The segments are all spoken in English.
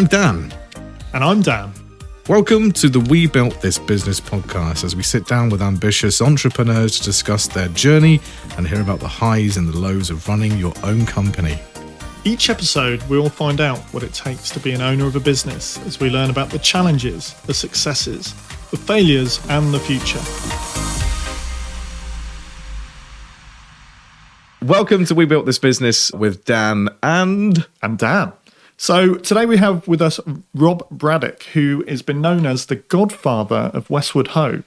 I'm Dan. And I'm Dan. Welcome to the We Built This Business podcast as we sit down with ambitious entrepreneurs to discuss their journey and hear about the highs and the lows of running your own company. Each episode, we will find out what it takes to be an owner of a business as we learn about the challenges, the successes, the failures, and the future. Welcome to We Built This Business with Dan and Dan. So today we have with us Rob Braddick, who has been known as the Godfather of Westward Ho.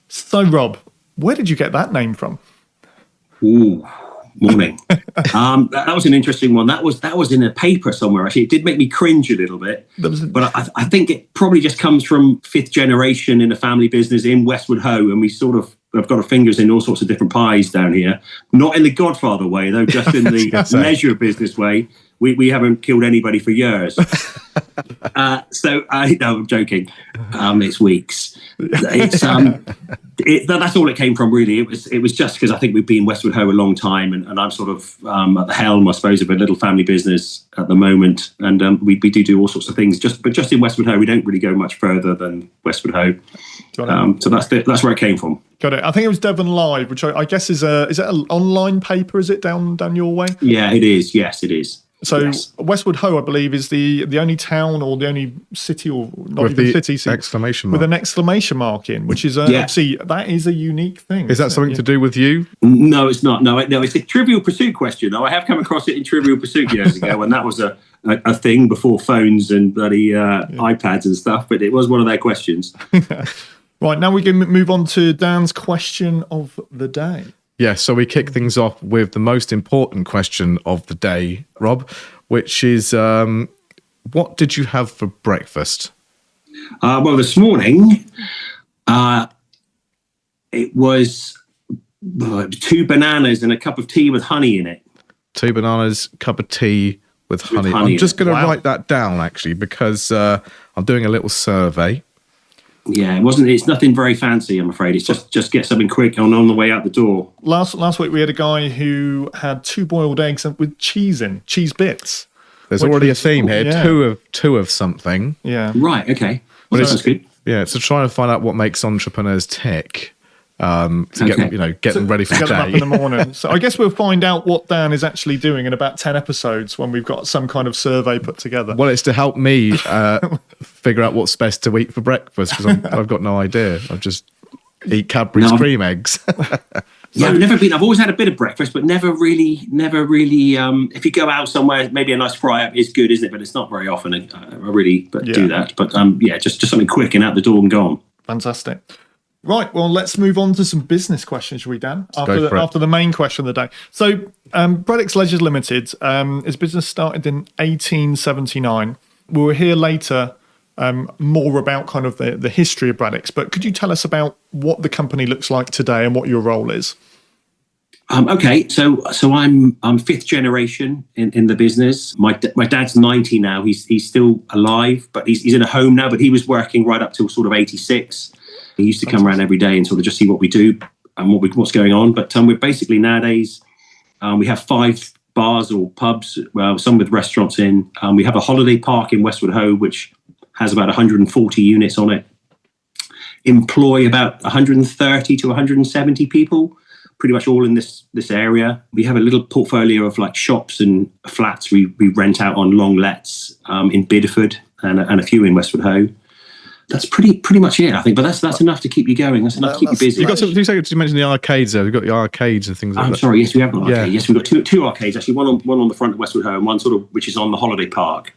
So Rob, where did you get that name from? Ooh, morning. That was an interesting one. That was in a paper somewhere. Actually, it did make me cringe a little bit. But I think it probably just comes from fifth generation in a family business in Westward Ho, and we sort of have got our fingers in all sorts of different pies down here. Not in the Godfather way, though, just in the leisure business way. We haven't killed anybody for years. I'm joking. It's weeks. It's that's all it came from, really. It was just because I think we've been Westward Ho a long time, and I'm sort of at the helm, I suppose, of a little family business at the moment, and we do all sorts of things. But just in Westward Ho, we don't really go much further than Westward Ho. So that's where it came from. Got it. I think it was Devon Live, which I guess is it an online paper? Is it down your way? Yeah, it is. Yes, it is. So yes. Westward Ho, I believe, is the only town or the only city, or not with even the city, exclamation mark. with an exclamation mark in, which is obviously that is a unique thing. Is that something to do with you? No, it's not. No, it's a Trivial Pursuit question. Though I have come across it in Trivial Pursuit years ago, and that was a thing before phones and bloody iPads and stuff. But it was one of their questions. Right, now we can move on to Dan's question of the day. Yeah, so we kick things off with the most important question of the day, Rob, which is, what did you have for breakfast? Well, this morning, it was 2 bananas and a cup of tea with honey in it. 2 bananas, cup of tea with honey. I'm just going to write that down, actually, because I'm doing a little survey. Yeah, it's nothing very fancy, I'm afraid. It's just get something quick on the way out the door. Last week we had a guy who had 2 boiled eggs with cheese bits. There's already a theme here. Yeah. Two of something. Yeah. Right. Okay. Well, that's good. Yeah. So trying to find out what makes entrepreneurs tick. Get them ready for the day. Get them up in the morning. So I guess we'll find out what Dan is actually doing in about 10 episodes when we've got some kind of survey put together. Well, it's to help me figure out what's best to eat for breakfast, because I've got no idea. I just eat Cadbury's cream eggs. Yeah, I've always had a bit of breakfast, but never really. If you go out somewhere, maybe a nice fry up is good, isn't it? But it's not very often. I do that. But just something quick and out the door and gone. Fantastic. Right, well, let's move on to some business questions, shall we, Dan? After the main question of the day. So, Braddicks Leisure Limited, its business started in 1879. We'll hear later more about kind of the history of Braddicks, but could you tell us about what the company looks like today and what your role is? Okay, so I'm fifth generation in the business. My dad's 90 now. He's still alive, but he's in a home now. But he was working right up till sort of 86. He used to come around every day and sort of just see what we do and what's going on. But we're basically nowadays, we have 5 bars or pubs, some with restaurants in. We have a holiday park in Westward Ho, which has about 140 units on it. Employ about 130 to 170 people, pretty much all in this area. We have a little portfolio of like shops and flats we rent out on long lets in Bideford and a few in Westward Ho. That's pretty much it, I think. But that's enough to keep you going. That's enough to keep you busy. You've got some 2 seconds. You mentioned the arcades there. We've got the arcades and things like that. I'm sorry. Yes, we have got an arcade. Yes, we've got two arcades actually. One on the front of Westward Ho, and one sort of which is on the holiday park.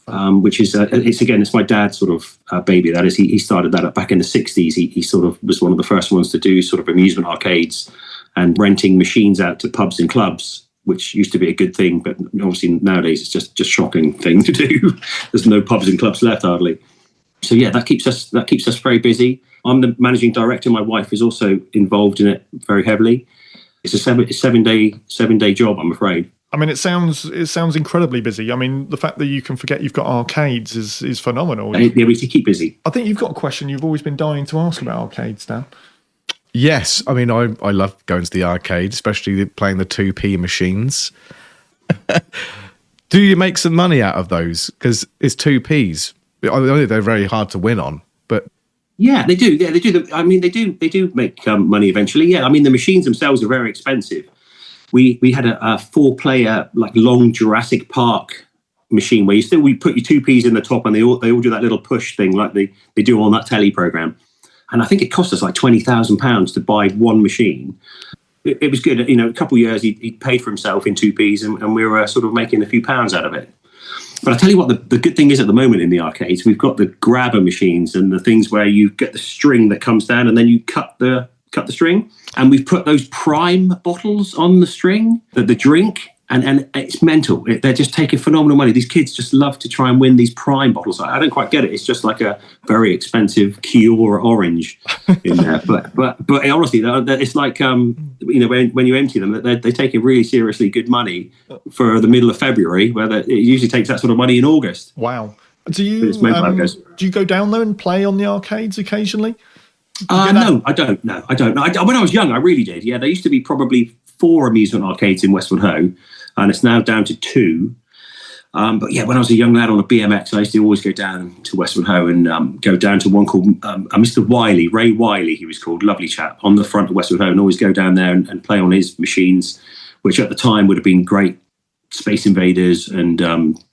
Which is it's my dad's sort of baby. That is, he started that up back in the 60s. He sort of was one of the first ones to do sort of amusement arcades and renting machines out to pubs and clubs, which used to be a good thing, but obviously nowadays it's just shocking thing to do. There's no pubs and clubs left hardly. So yeah, that keeps us very busy. I'm the managing director. My wife is also involved in it very heavily. It's a seven day job, I'm afraid. I mean, it sounds incredibly busy. I mean, the fact that you can forget you've got arcades is phenomenal. Yeah, we keep busy. I think you've got a question you've always been dying to ask about arcades, Dan. Yes, I mean, I love going to the arcade, especially playing the 2p machines. Do you make some money out of those? Because it's 2p's. I know they're very hard to win on, but yeah, they do. Yeah, they do. I mean, they do make money eventually. Yeah, I mean, the machines themselves are very expensive. We had a 4-player like long Jurassic Park machine where we put your 2p's in the top, and they all do that little push thing like they do on that telly program. And I think it cost us like £20,000 to buy one machine. It was good. A couple of years he paid for himself in 2p's, and we were sort of making a few pounds out of it. But I tell you what, the good thing is at the moment in the arcades, we've got the grabber machines and the things where you get the string that comes down and then you cut the string. And we've put those prime bottles on the string, the drink, and it's mental. They're just taking phenomenal money. These kids just love to try and win these prime bottles. I don't quite get it. It's just like a very expensive Cure orange in there. but honestly, it's like when you empty them, they take it really seriously good money for the middle of February, where it usually takes that sort of money in August. Wow. Do you go down there and play on the arcades occasionally? No, I don't. No, I don't. When I was young, I really did. Yeah, there used to be probably 4 amusement arcades in Westward Ho, and it's now down to 2. But yeah, when I was a young lad on a BMX, I used to always go down to Westward Ho and go down to one called Mr. Wiley, Ray Wiley, he was called, lovely chap, on the front of Westward Ho, and always go down there and play on his machines, which at the time would have been great Space Invaders and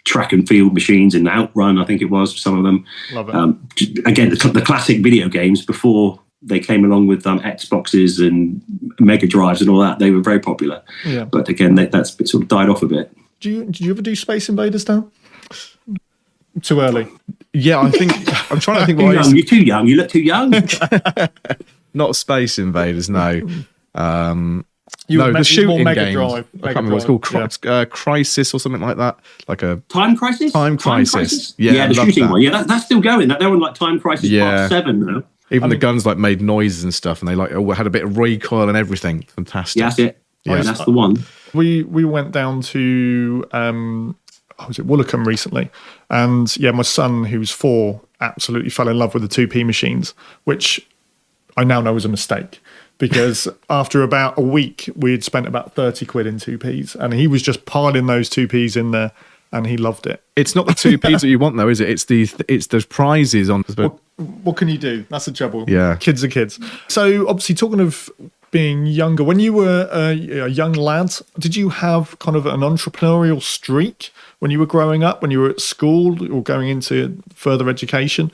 track and field machines and Outrun, I think it was, some of them. Love it. Again, the classic video games before they came along with Xboxes and Mega Drives and all that. They were very popular. Yeah. But again, that's sort of died off a bit. Did you ever do Space Invaders, Dan? Too early. Yeah, I think I'm trying to think. You're too young. You look too young. Not Space Invaders, no. The shooting Mega Drive. I can't remember what it's called. Crisis or something like that. Like a Time Crisis. Time Crisis. Yeah, the shooting one. Yeah, that's still going. They're on like Time Crisis Part 7 now. Even the guns like made noises and stuff, and they like had a bit of recoil and everything. Fantastic. Yeah, that's it. Yeah, that's the one. We went down to was it Woolacombe recently, and my son, who's 4, absolutely fell in love with the 2p machines, which I now know was a mistake. Because after about a week, we had spent about 30 quid in 2p's, and he was just piling those 2p's in there, and he loved it. It's not the 2p's that you want, though, is it? It's those prizes on. What can you do? That's the trouble. Yeah, kids are kids. So obviously, talking of being younger, when you were a young lad, did you have kind of an entrepreneurial streak when you were growing up, when you were at school or going into further education?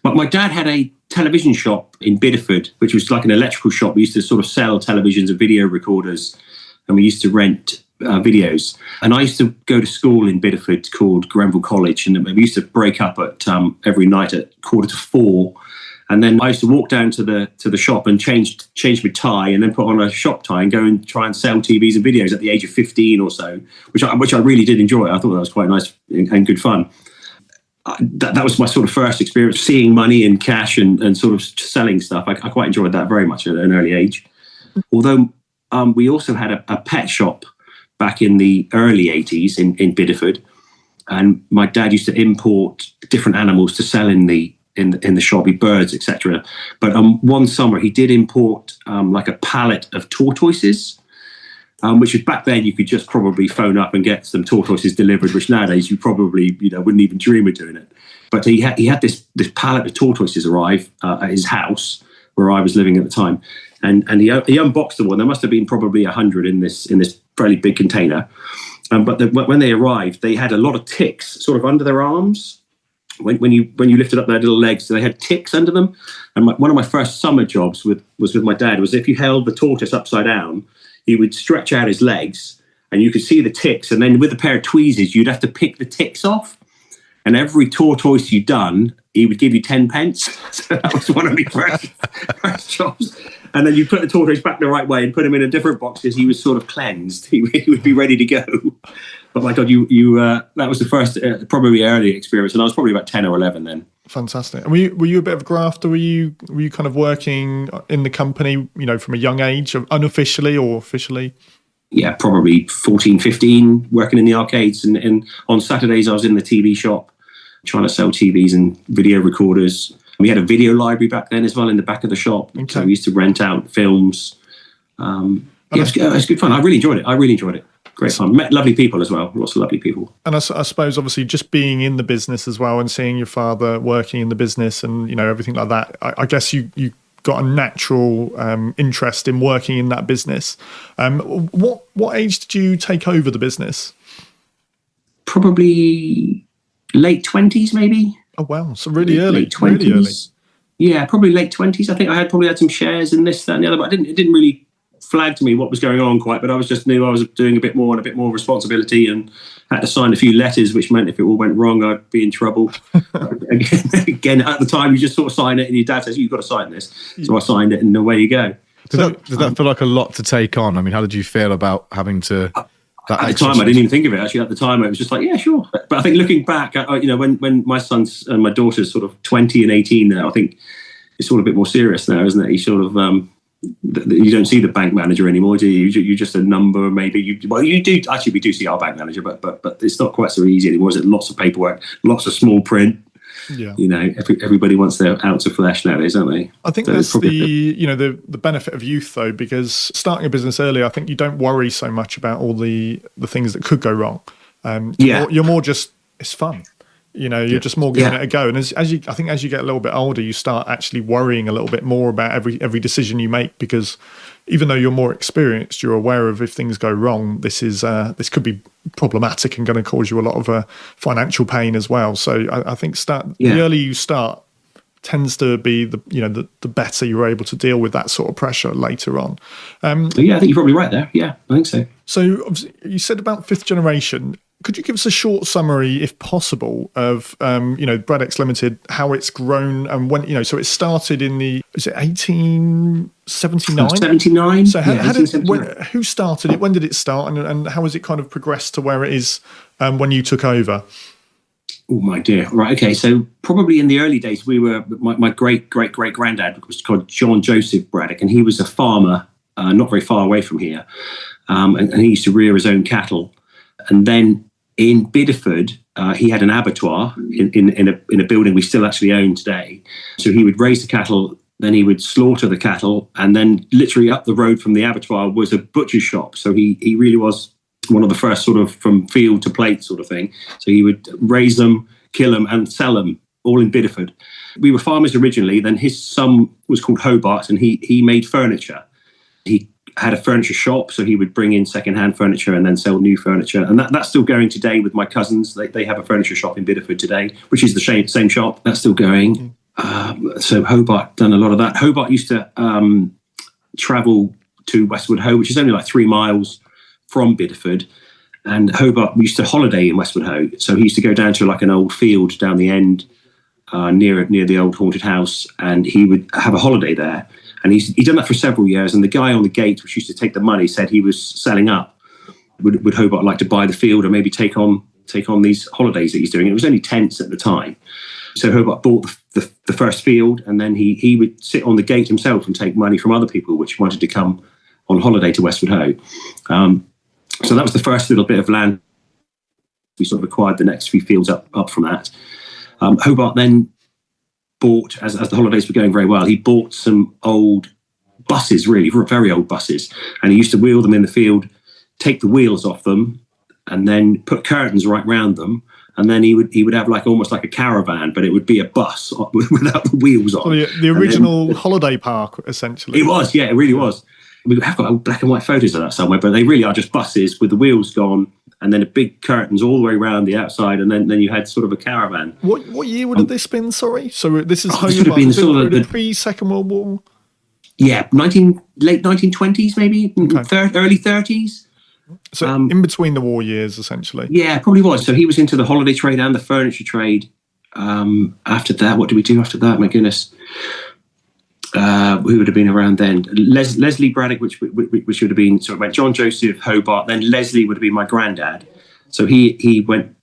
My dad had a television shop in Bideford, which was like an electrical shop. We used to sort of sell televisions and video recorders, and we used to rent videos. And I used to go to school in Bideford called Grenville College, and we used to break up at every night at 3:45. And then I used to walk down to the shop and change my tie, and then put on a shop tie and go and try and sell TVs and videos at the age of 15 or so, which I really did enjoy. I thought that was quite nice and good fun. That was my sort of first experience seeing money in cash and sort of selling stuff. I quite enjoyed that very much at an early age. Although we also had a pet shop back in the early 80s in Bideford, and my dad used to import different animals to sell in the shop, birds, etc. But one summer he did import like a pallet of tortoises. Which was back then you could just probably phone up and get some tortoises delivered, which nowadays you probably wouldn't even dream of doing it. But he had this pallet of tortoises arrive at his house where I was living at the time, and he unboxed the one. There must have been probably 100 in this fairly big container. But when they arrived, they had a lot of ticks sort of under their arms. When you lifted up their little legs, they had ticks under them. And one of my first summer jobs was with my dad. Was if you held the tortoise upside down, he would stretch out his legs and you could see the ticks. And then with a pair of tweezers, you'd have to pick the ticks off. And every tortoise you'd done, he would give you 10 pence. So that was one of my first jobs. And then you put the tortoise back the right way and put him in a different box because he was sort of cleansed. He would be ready to go. But my God, that was the first probably early experience. And I was probably about 10 or 11 then. Fantastic. And were you a bit of a grafter? Were you kind of working in the company, from a young age, unofficially or officially? Yeah, probably 14, 15, working in the arcades. And on Saturdays, I was in the TV shop trying to sell TVs and video recorders. We had a video library back then as well in the back of the shop. Okay. So we used to rent out films. It was good fun. I really enjoyed it. Great fun. Met lovely people as well. Lots of lovely people. And I suppose, obviously, just being in the business as well and seeing your father working in the business and, you know, everything like that, I guess you got a natural interest in working in that business. What age did you take over the business? Probably late 20s, maybe. Oh, wow. So really early. Late 20s. Really early. Yeah, probably late 20s. I think I probably had some shares in this, that, and the other, but it didn't really flag to me what was going on quite, but I knew I was doing a bit more responsibility, and had to sign a few letters, which meant if it all went wrong, I'd be in trouble. Again, at the time, you just sort of sign it and your dad says, you've got to sign this. So I signed it and away you go. Does that feel like a lot to take on? I mean, how did you feel about having to... At the time, I didn't even think of it. Actually, at the time, it was just like, yeah, sure. But I think looking back, when my sons and my daughter's sort of 20 and 18 now, I think it's sort of a bit more serious now, isn't it? You sort of... you don't see the bank manager anymore, do you? You're just a number, maybe. You do. Actually, we do see our bank manager, but it's not quite so easy anymore. Is it? Lots of paperwork, lots of small print. Yeah. You know, everybody wants their ounce of flesh nowadays, don't they? I think that's the benefit of youth, though, because starting a business early, I think you don't worry so much about all the things that could go wrong. You're more just, it's fun. You know, you're just more giving it a go. And as you get a little bit older, you start actually worrying a little bit more about every decision you make, because even though you're more experienced, you're aware of if things go wrong, this could be problematic and going to cause you a lot of financial pain as well. So I think the earlier you start tends to be the better you're able to deal with that sort of pressure later on. I think you're probably right there. Yeah, I think so. So you said about fifth generation. Could you give us a short summary, if possible, of Braddicks Limited, how it's grown and when so it started in is it 1879? 79. So who started it? When did it start, and how has it kind of progressed to where it is when you took over? Oh my dear! Right, okay. So probably in the early days, we were my great granddad was called John Joseph Braddick, and he was a farmer not very far away from here, and he used to rear his own cattle, and then in Bideford, he had an abattoir in a building we still actually own today. So he would raise the cattle, then he would slaughter the cattle, and then literally up the road from the abattoir was a butcher's shop. So he really was one of the first sort of from field to plate sort of thing. So he would raise them, kill them, and sell them all in Bideford. We were farmers originally. Then his son was called Hobart, and he made furniture. He had a furniture shop, so he would bring in second-hand furniture and then sell new furniture, and that's still going today with my cousins. They have a furniture shop in Bideford today, which is the same shop. That's still going. So Hobart done a lot of that. Hobart used to travel to Westward Ho, which is only like 3 miles from Bideford, and Hobart used to holiday in Westward Ho. So he used to go down to like an old field down the end near the old haunted house, and he would have a holiday there. And he'd done that for several years. And the guy on the gate, which used to take the money, said he was selling up. Would Hobart like to buy the field or maybe take on these holidays that he's doing? It was only tents at the time. So Hobart bought the first field, and then he would sit on the gate himself and take money from other people which wanted to come on holiday to Westward Ho. So that was the first little bit of land. We sort of acquired the next few fields up from that. Hobart then bought, as the holidays were going very well, he bought some old buses, really very old buses, and he used to wheel them in the field, take the wheels off them, and then put curtains right round them, and then he would have like almost like a caravan, but it would be a bus without the wheels on. So the original holiday park, essentially. It was, yeah, it really was. We have got old black and white photos of that somewhere, but they really are just buses with the wheels gone, and then a big curtains all the way around the outside, and then you had sort of a caravan. What year would have this been? Sorry, so this is this would have been sort of the pre-Second World War. Yeah, late 1920s, maybe early 30s. So in between the war years, essentially. Yeah, probably was. So he was into the holiday trade and the furniture trade. After that, what did we do after that? My goodness. Who would have been around then? Leslie Braddick, which would have been sort of John Joseph Hobart. Then Leslie would have been my granddad. So he went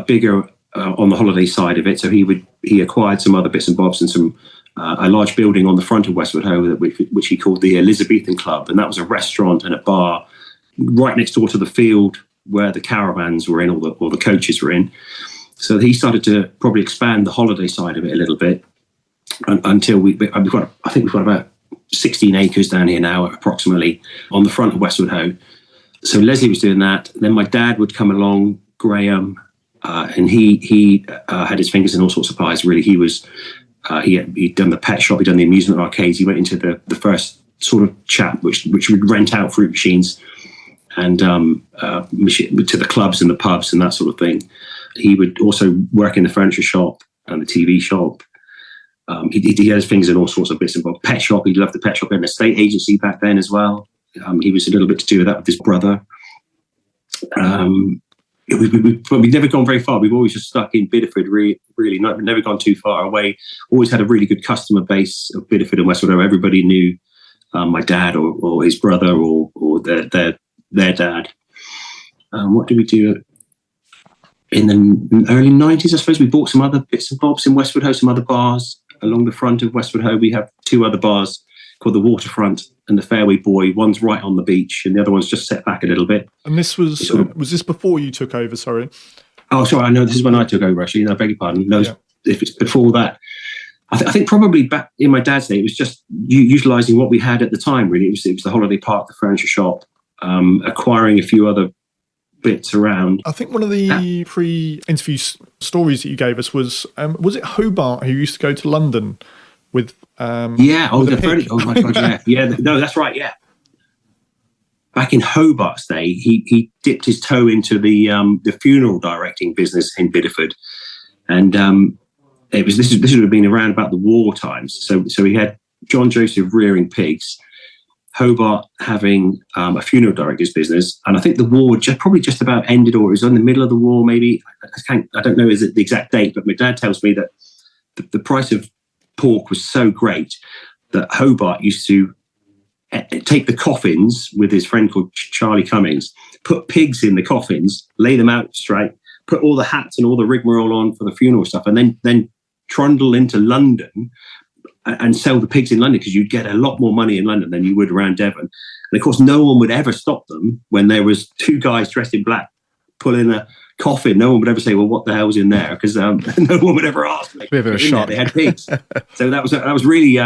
bigger on the holiday side of it. So he acquired some other bits and bobs and some a large building on the front of Westward Ho, which he called the Elizabethan Club, and that was a restaurant and a bar right next door to the field where the caravans were in, or the coaches were in. So he started to probably expand the holiday side of it a little bit. Until we've got about 16 acres down here now, approximately, on the front of Westward Ho. So Leslie was doing that. Then my dad would come along, Graham, and he had his fingers in all sorts of pies. Really, he'd done the pet shop, he'd done the amusement arcades. He went into the first sort of chap which would rent out fruit machines and to the clubs and the pubs and that sort of thing. He would also work in the furniture shop and the TV shop. He had his fingers in all sorts of bits and bobs. Pet shop, he loved the pet shop. An estate agency back then as well. He was a little bit to do with that with his brother. We've never gone very far. We've always just stuck in Bideford, really never gone too far away. Always had a really good customer base of Bideford and Westward. Everybody knew my dad or his brother or their dad. What did we do in the early 90s? I suppose we bought some other bits and bobs in Westward Ho, some other bars along the front of Westward Ho. We have two other bars called the Waterfront and the Fairway Boy. One's right on the beach and the other one's just set back a little bit. And this was this before you took over, sorry? Oh, sorry, I know this is when I took over, actually. No, I beg your pardon. No, yeah. If it's before that, I think probably back in my dad's day, it was just utilising what we had at the time, really. It was the holiday park, the furniture shop, acquiring a few other bits around. I think one of the pre-interview stories that you gave us was it Hobart who used to go to London with... Oh my God, yeah. No, that's right, yeah. Back in Hobart's day, he dipped his toe into the funeral directing business in Bideford. And this would have been around about the war times. So he had John Joseph rearing pigs, Hobart having a funeral director's business, and I think the war probably just about ended, or it was in the middle of the war, maybe. I don't know is it the exact date, but my dad tells me that the price of pork was so great that Hobart used to take the coffins with his friend called Charlie Cummings, put pigs in the coffins, lay them out straight, put all the hats and all the rigmarole on for the funeral stuff, and then trundle into London and sell the pigs in London, because you'd get a lot more money in London than you would around Devon. And of course, no one would ever stop them when there was two guys dressed in black pulling a coffin. No one would ever say, well, what the hell's in there? Because no one would ever ask. Bit of a shock. They had pigs. So that was really,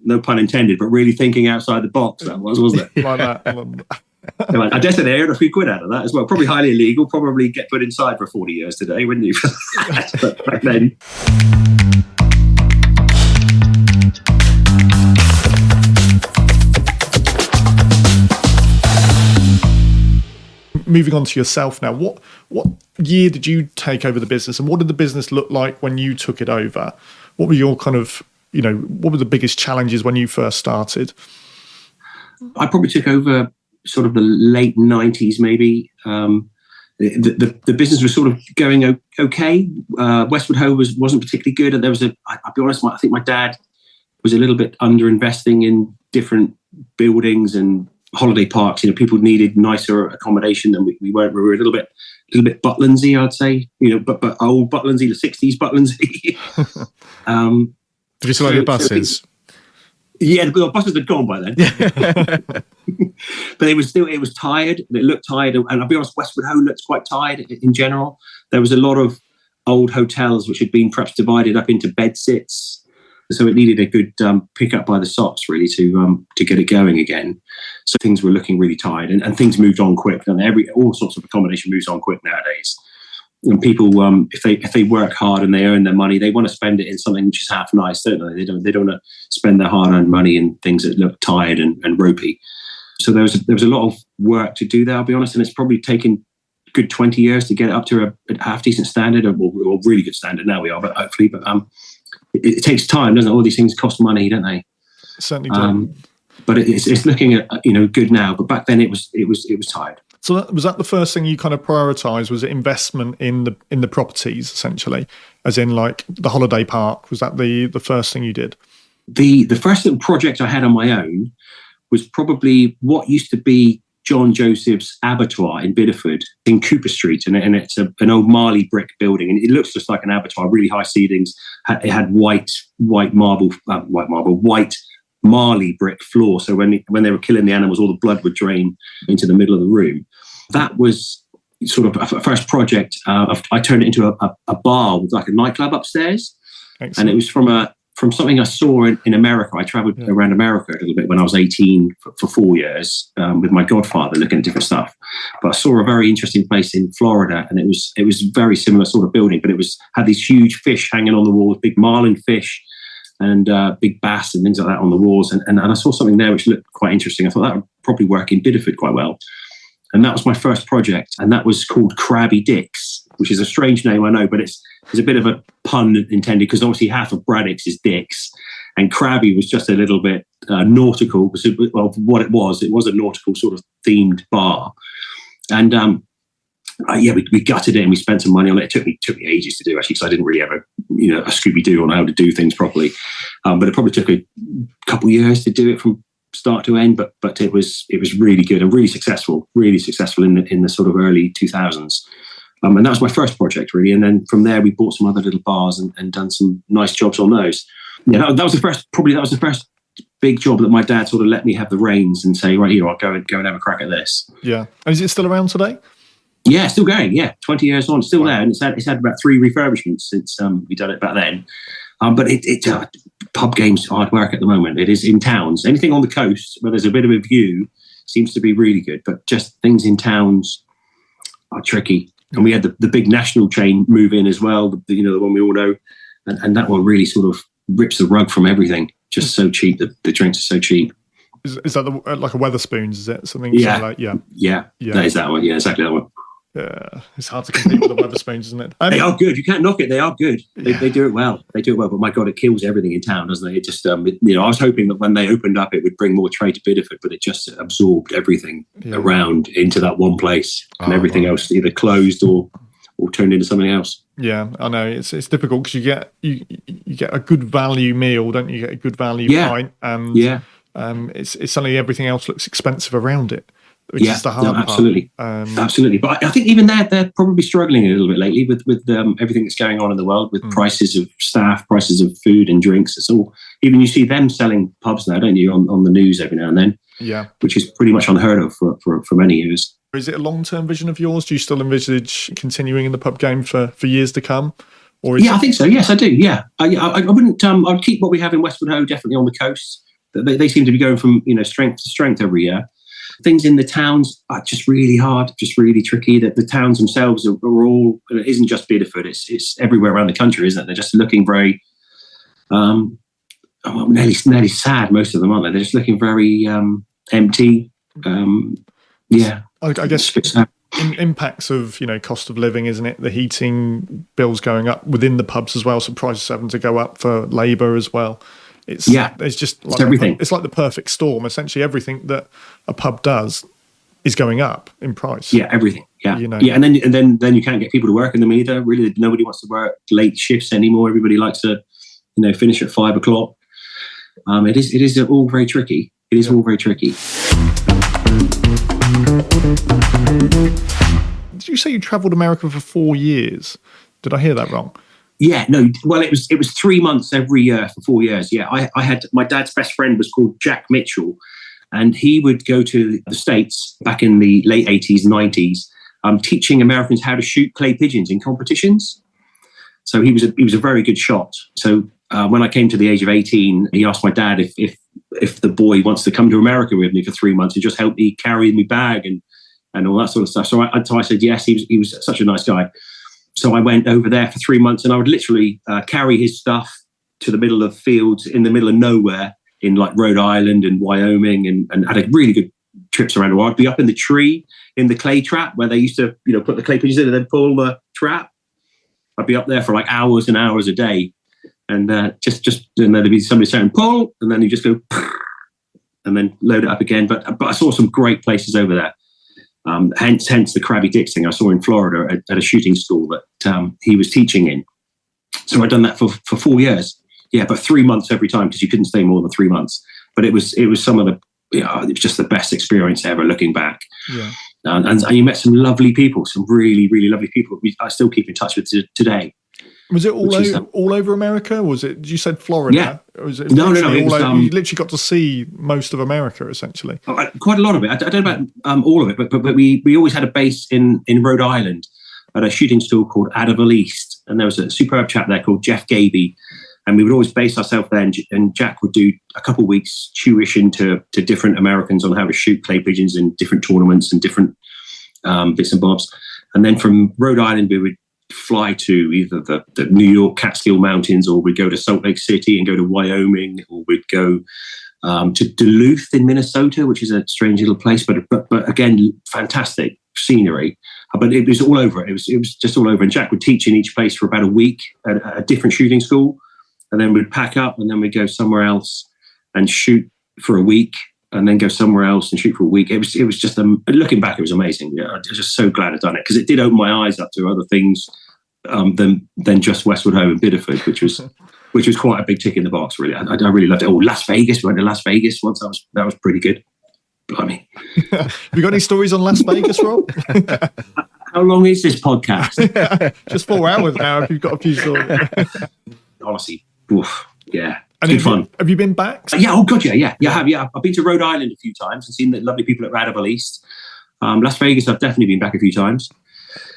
no pun intended, but really thinking outside the box, that was, wasn't it? Like that. I dare say they earned a few quid out of that as well. Probably highly illegal, probably get put inside for 40 years today, wouldn't you? But back then. Moving on to yourself now, what year did you take over the business, and what did the business look like when you took it over? What were your kind of, what were the biggest challenges when you first started? I probably took over sort of the late 90s, maybe. The business was sort of going okay. Westward Ho wasn't particularly good, and there was I'll be honest, I think my dad was a little bit under investing in different buildings and holiday parks. People needed nicer accommodation than we weren't. We were a little bit Butlensy, I'd say. But old Butlensy, the 60s Butlensy. Did you still like your buses? Yeah, the buses had gone by then. But it was tired. It looked tired, and I'll be honest, Westward Ho looked quite tired in general. There was a lot of old hotels which had been perhaps divided up into bed sits. So it needed a good pick up by the sops, really, to get it going again. So things were looking really tired, and things moved on quick. And all sorts of accommodation moves on quick nowadays. And people, if they work hard and they earn their money, they want to spend it in something which is half nice, don't they? They don't want to spend their hard-earned money in things that look tired and ropey. So there was a lot of work to do there, I'll be honest, and it's probably taken a good 20 years to get it up to a half decent standard, or really good standard now we are, but hopefully, but it takes time, doesn't it? All these things cost money, don't they? Certainly do. But it's looking at good now. But back then it was tired. So was that the first thing you kind of prioritised? Was it investment in the properties, essentially, as in like the holiday park? Was that the first thing you did? The first little project I had on my own was probably what used to be John Joseph's abattoir in Bideford in Cooper Street, and it's an old Marley brick building, and it looks just like an abattoir. Really high ceilings. It had white Marley brick floor. So when they were killing the animals, all the blood would drain into the middle of the room. That was sort of a first project. I turned it into a bar with like a nightclub upstairs. Excellent. And it was from from something I saw in America. I traveled around America a little bit when I was 18 for 4 years with my godfather, looking at different stuff. But I saw a very interesting place in Florida, and it was very similar sort of building, but had these huge fish hanging on the walls, big marlin fish and big bass and things like that on the walls. And I saw something there which looked quite interesting. I thought that would probably work in Bideford quite well. And that was my first project, and that was called Braddicks, which is a strange name, I know, but it's a bit of a pun intended, because obviously half of Braddicks is dicks, and Crabby was just a little bit nautical, because what it was a nautical sort of themed bar. And we gutted it and we spent some money on it. It took me ages to do, actually, because I didn't really have a Scooby-Doo on how to do things properly. But it probably took a couple of years to do it from start to end, but it was really good and really successful in the sort of early 2000s. And that was my first project, really. And then from there, we bought some other little bars and done some nice jobs on those. Yeah, that was the first big job that my dad sort of let me have the reins and say, right, here, I'll go and have a crack at this. Yeah. And is it still around today? Yeah, still going. Yeah, 20 years on, still there. And it's had about 3 refurbishments since we done it back then. But pub game's hard work at the moment. It is in towns. Anything on the coast where there's a bit of a view seems to be really good. But just things in towns are tricky. And we had the big national chain move in as well, the one we all know. And that one really sort of rips the rug from everything. Just so cheap. The drinks are so cheap. Is that like a Weatherspoons? Is it something? Yeah. Yeah. That is that one. Yeah, exactly that one. Yeah, it's hard to compete with the Weatherspoons, isn't it? They are good. You can't knock it. They are good. They do it well. They do it well. But my God, it kills everything in town, doesn't it? It just, I was hoping that when they opened up, it would bring more trade to Bideford, but it just absorbed everything around into that one place, and everything else either closed or turned into something else. Yeah, I know it's difficult because you get a good value meal, don't you? You get a good value pint, and it's suddenly everything else looks expensive around it. Which is the hard absolutely. part. Absolutely. But I think even they're probably struggling a little bit lately with everything that's going on in the world, with prices of staff, prices of food and drinks. It's all, even you see them selling pubs now, don't you, on the news every now and then? Yeah. Which is pretty much unheard of for many years. Is it a long-term vision of yours? Do you still envisage continuing in the pub game for years to come? Or I think so. Yes, I do. Yeah. I wouldn't, I'd keep what we have in Westward Ho definitely on the coast. They seem to be going from, strength to strength every year. Things in the towns are just really hard, just really tricky. That the towns themselves are all, it isn't just Bideford, it's everywhere around the country, isn't it? They're just looking very, nearly sad, most of them, aren't they? They're just looking very empty. I guess impacts of, cost of living, isn't it? The heating bills going up within the pubs as well, so prices having to go up for labour as well. It's just like everything. It's like the perfect storm. Essentially, everything that a pub does is going up in price. Yeah, everything. Yeah, and then you can't get people to work in them either. Really, nobody wants to work late shifts anymore. Everybody likes to, finish at 5 o'clock. It is all very tricky. It is all very tricky. Did you say you travelled America for 4 years? Did I hear that wrong? Yeah, no. Well, it was 3 months every year for 4 years. Yeah, I had, my dad's best friend was called Jack Mitchell, and he would go to the States back in the late 80s, 90s, teaching Americans how to shoot clay pigeons in competitions. So he was a very good shot. So when I came to the age of 18, he asked my dad if the boy wants to come to America with me for 3 months and just help me carry my bag and all that sort of stuff. So I said yes. He was such a nice guy. So I went over there for 3 months, and I would literally carry his stuff to the middle of fields in the middle of nowhere in like Rhode Island and Wyoming, and had a really good trips around the world. I'd be up in the tree in the clay trap where they used to, put the clay pigeons in and then pull the trap. I'd be up there for like hours and hours a day, and just and then there'd be somebody saying pull, and then you just go and then load it up again. But I saw some great places over there. Hence the Braddicks thing I saw in Florida at a shooting school that he was teaching in. So I'd done that for 4 years. Yeah, but 3 months every time, because you couldn't stay more than 3 months. But it was some of the, it was just the best experience ever looking back. Yeah. And you met some lovely people, some really, really lovely people I still keep in touch with today. Was it all over America? Was it? You said Florida. Yeah. Was it No. It was, you literally got to see most of America, essentially. Quite a lot of it. I don't know about all of it, but we always had a base in Rhode Island at a shooting school called Adderville East, and there was a superb chap there called Jeff Gaby, And we would always base ourselves there, and Jack would do a couple of weeks tuition to different Americans on how to shoot clay pigeons in different tournaments and different bits and bobs. And then from Rhode Island, we would fly to either the New York Catskill Mountains, or we'd go to Salt Lake City and go to Wyoming, or we'd go to Duluth in Minnesota, which is a strange little place, but again, fantastic scenery. But it was all over. It was just all over. And Jack would teach in each place for about a week at a different shooting school. And then we'd pack up, and then we'd go somewhere else and shoot for a week, and then go somewhere else and shoot for a week. It was just, looking back, it was amazing. Yeah, I was just so glad I'd done it, because it did open my eyes up to other things than just Westward Ho and Biddeford, which was quite a big tick in the box, really. I really loved it. Oh, Las Vegas. We went to Las Vegas once. That was pretty good. Blimey. Have you got any stories on Las Vegas, Rob? How long is this podcast? Just 4 hours now, if you've got a few stories. Honestly, oof, yeah. And good fun. Have you been back? Yeah, oh god, yeah. I've been to Rhode Island a few times and seen the lovely people at Radiville East. Las Vegas, I've definitely been back a few times.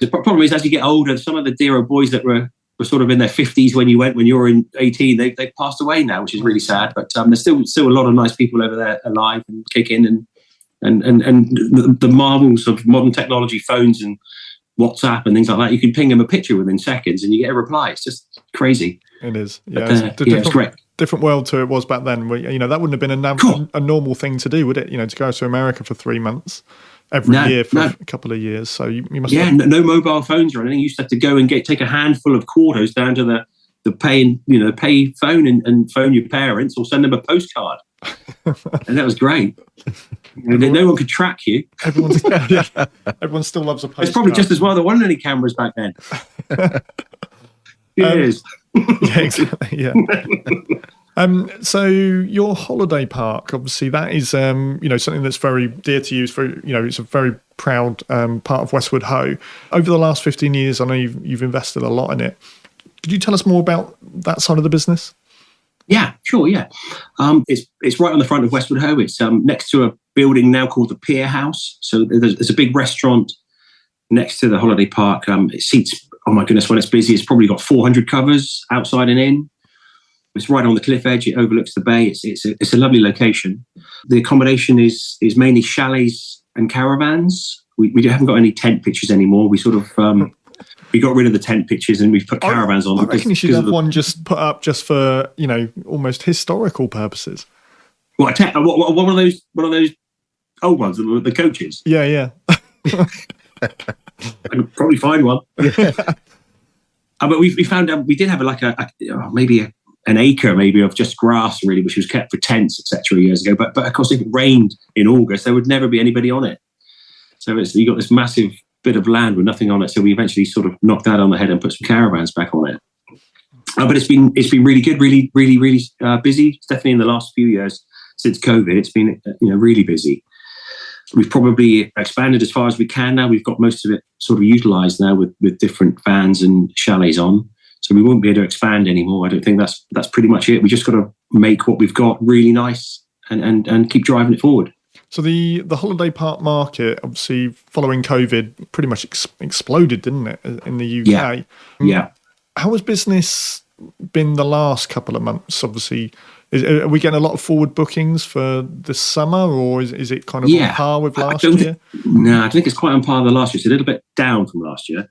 The problem is, as you get older, some of the dear old boys that were sort of in their 50s when you were in 18, they've passed away now, which is really sad. But there's still a lot of nice people over there alive and kicking, and the marvels of modern technology, phones and WhatsApp and things like that. You can ping them a picture within seconds and you get a reply. It's just crazy. It is. Yeah, it's great. Different world to it was back then. Where, that wouldn't have been a normal thing to do, would it? To go to America for 3 months every year for a couple of years. So you must. Yeah, no mobile phones or anything. You used to have to go and take a handful of quarters down to the pay phone and phone your parents or send them a postcard. And that was great. No one could track you. Everyone still loves a postcard. It's probably just as well there weren't any cameras back then. It is. Yeah, exactly. Yeah. So your holiday park, obviously, that is something that's very dear to you. It's very, it's a very proud part of Westward Ho. Over the last 15 years, I know you've invested a lot in it. Could you tell us more about that side of the business? Yeah, sure. Yeah, it's right on the front of Westward Ho. It's next to a building now called the Pier House. So there's a big restaurant next to the holiday park. It seats, oh my goodness, when it's busy, it's probably got 400 covers outside and in. It's right on the cliff edge. It overlooks the bay. It's a lovely location. The accommodation is mainly chalets and caravans. We haven't got any tent pitches anymore. We sort of we got rid of the tent pitches and we've put caravans on. I reckon you should have one just put up just for almost historical purposes. What one of those old ones, the coaches? Yeah. I could probably find one. But we found out we did have maybe an acre maybe of just grass, really, which was kept for tents, etc. years ago. But of course, if it rained in August, there would never be anybody on it. So you got this massive bit of land with nothing on it. So we eventually sort of knocked that on the head and put some caravans back on it. But it's been really good, really, really, really busy. It's definitely in the last few years since COVID, it's been really busy. We've probably expanded as far as we can now. We've got most of it sort of utilised now with different vans and chalets on. So we won't be able to expand anymore. I don't think that's pretty much it. We just got to make what we've got really nice and keep driving it forward. So the holiday park market, obviously, following COVID, pretty much exploded, didn't it, in the UK? Yeah. How has business been the last couple of months? Obviously, are we getting a lot of forward bookings for this summer, or is it kind of on par with last year? No, I think it's quite on par with last year. It's a little bit down from last year,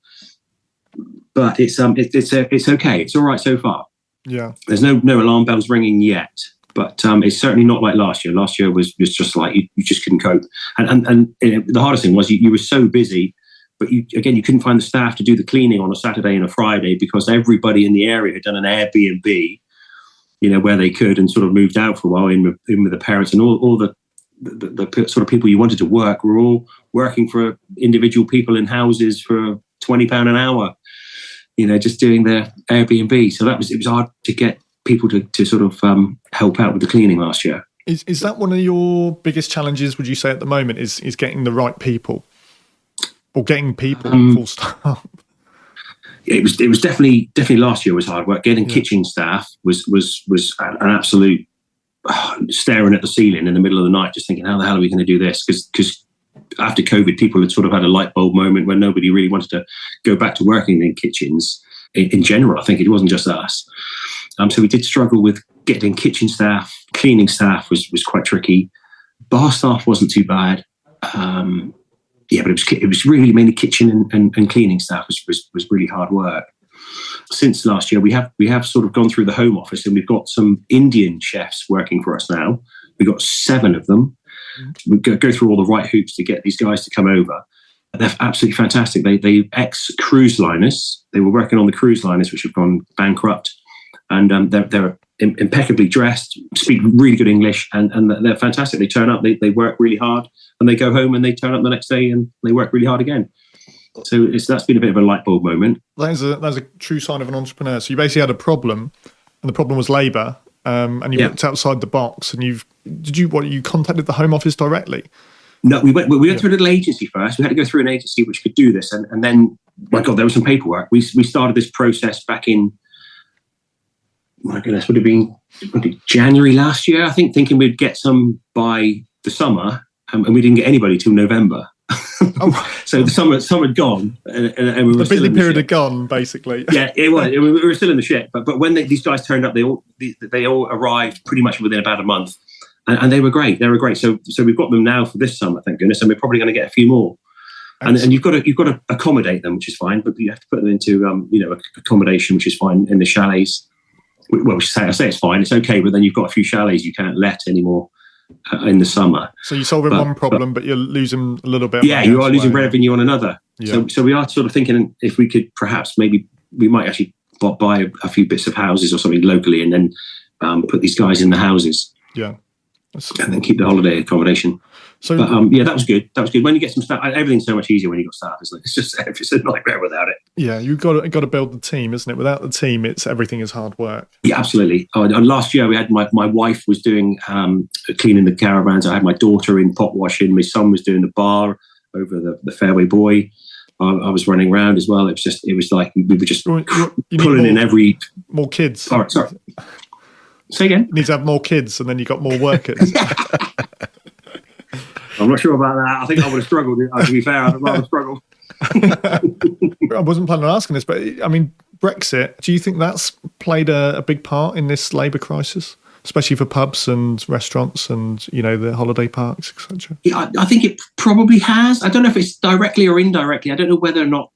but it's okay. It's all right so far. Yeah. There's no alarm bells ringing yet. But it's certainly not like last year. Last year was just like you just couldn't cope. And the hardest thing was you were so busy, but you couldn't find the staff to do the cleaning on a Saturday and a Friday because everybody in the area had done an Airbnb, where they could, and sort of moved out for a while in with the parents, and all the sort of people you wanted to work were all working for individual people in houses for £20 an hour, just doing their Airbnb. So it was hard to get people to sort of help out with the cleaning last year. Is that one of your biggest challenges, would you say, at the moment, is getting the right people, or getting people full stop? It was definitely last year was hard work. Getting kitchen staff was an absolute staring at the ceiling in the middle of the night, just thinking, how the hell are we going to do this? Because after COVID, people had sort of had a light bulb moment where nobody really wanted to go back to working in kitchens in general. I think it wasn't just us. So we did struggle with getting kitchen staff. Cleaning staff was quite tricky. Bar staff wasn't too bad. But it was really mainly kitchen and cleaning staff was really hard work. Since last year, we have sort of gone through the home office, and we've got some Indian chefs working for us now. We've got 7 of them. We go through all the right hoops to get these guys to come over. They're absolutely fantastic. They ex-cruise liners. They were working on the cruise liners, which have gone bankrupt. And they're impeccably dressed, speak really good English, and they're fantastic. They turn up, they work really hard, and they go home and they turn up the next day and they work really hard again. So that's been a bit of a light bulb moment. That's a true sign of an entrepreneur. So you basically had a problem, and the problem was labour, and you looked outside the box, and you contacted the Home Office directly? No, we went through a little agency first. We had to go through an agency which could do this, and then, my God, there was some paperwork. We started this process back in, my goodness, would have been January last year, I think, thinking we'd get some by the summer, and we didn't get anybody till November. Oh. So the summer had gone, and we were the busy period had gone, basically. Yeah, it was. We were still in the shit, but when these guys turned up, they all arrived pretty much within about a month, and they were great. So we've got them now for this summer, thank goodness, and we're probably going to get a few more. And you've got to accommodate them, which is fine, but you have to put them into accommodation, which is fine, in the chalets. Well, I say it's fine, it's okay, but then you've got a few chalets you can't let anymore in the summer. So you're solving one problem, but you're losing a little bit. Yeah, you are losing revenue on another. Yeah. So we are sort of thinking if we could perhaps we might actually buy a few bits of houses or something locally, and then put these guys in the houses. Yeah. And then keep the holiday accommodation. So, that was good. That was good. When you get some staff, everything's so much easier when you've got staff, isn't it? It's a nightmare without it. Yeah, you've got to build the team, isn't it? Without the team, everything is hard work. Yeah, absolutely. And last year we had my wife was doing cleaning the caravans. I had my daughter in pot washing. My son was doing the bar over the Fairway Boy. I was running around as well. It was like we were just pulling in every more kids. Oh, sorry. Say again. You need to have more kids, and then you got more workers. I'm not sure about that. I think I would have struggled. To be fair, I'd rather struggle. I wasn't planning on asking this, but I mean, Brexit, do you think that's played a big part in this labour crisis, especially for pubs and restaurants and, the holiday parks, etc.? Yeah, I think it probably has. I don't know if it's directly or indirectly. I don't know whether or not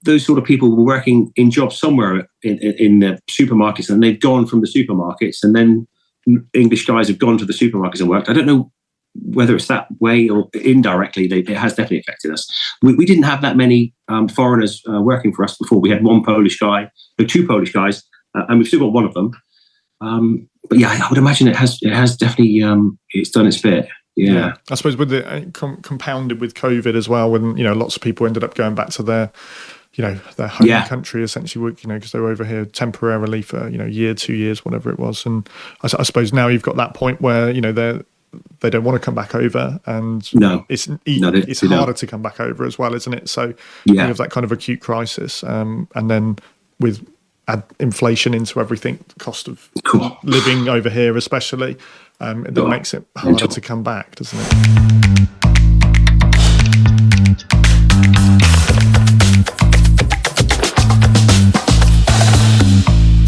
those sort of people were working in jobs somewhere in the supermarkets, and they've gone from the supermarkets, and then English guys have gone to the supermarkets and worked. I don't know whether it's that way or indirectly. It has definitely affected us. We didn't have that many foreigners working for us before. We had 2 Polish guys, and we've still got one of them. But yeah, I would imagine it has definitely it's done its bit. Yeah. I suppose with the compounded with COVID as well, when lots of people ended up going back to their their home country, essentially, because they were over here temporarily for a year, 2 years, whatever it was. And I suppose now you've got that point where they don't want to come back over, and it's harder to come back over as well, isn't it? So you have that kind of acute crisis, and then with add inflation into everything, the cost of living over here especially, that makes it harder to come back, doesn't it?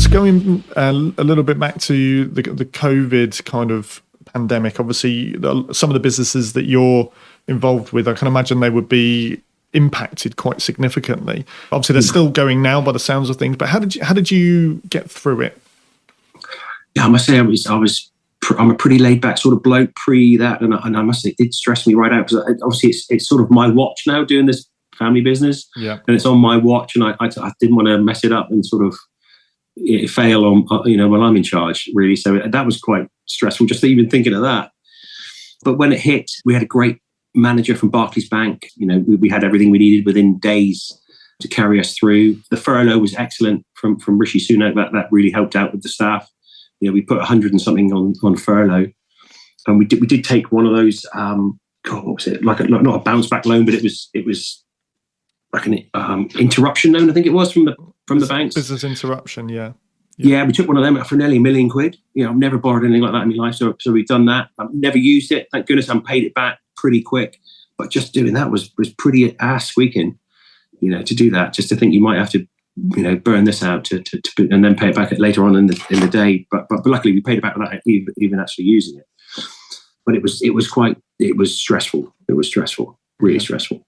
So going a little bit back to the COVID kind of pandemic, obviously some of the businesses that you're involved with, I can imagine they would be impacted quite significantly. Obviously they're still going now by the sounds of things, but how did you get through it? Yeah, I must say I'm a pretty laid back sort of bloke pre that, and I must say it did stress me right out, because obviously it's sort of my watch now doing this family business, and it's on my watch, and I didn't want to mess it up and sort of fail on when I'm in charge, really. So that was quite stressful just even thinking of that. But when it hit, we had a great manager from Barclays Bank. We had everything we needed within days to carry us through. The furlough was excellent from Rishi Sunak. That really helped out with the staff. We put 100 and something on furlough, and we did take one of those. What was it? Like not a bounce back loan, but it was like an interruption loan. I think it was from the banks. Business interruption, yeah. Yeah, we took one of them for nearly £1 million. I've never borrowed anything like that in my life, so we've done that. I've never used it, thank goodness. I paid it back pretty quick, but just doing that was pretty ass squeaking. To do that, just to think you might have to burn this out to and then pay it back later on in the day. But luckily we paid it back without even actually using it. But it was stressful. It was stressful, really stressful.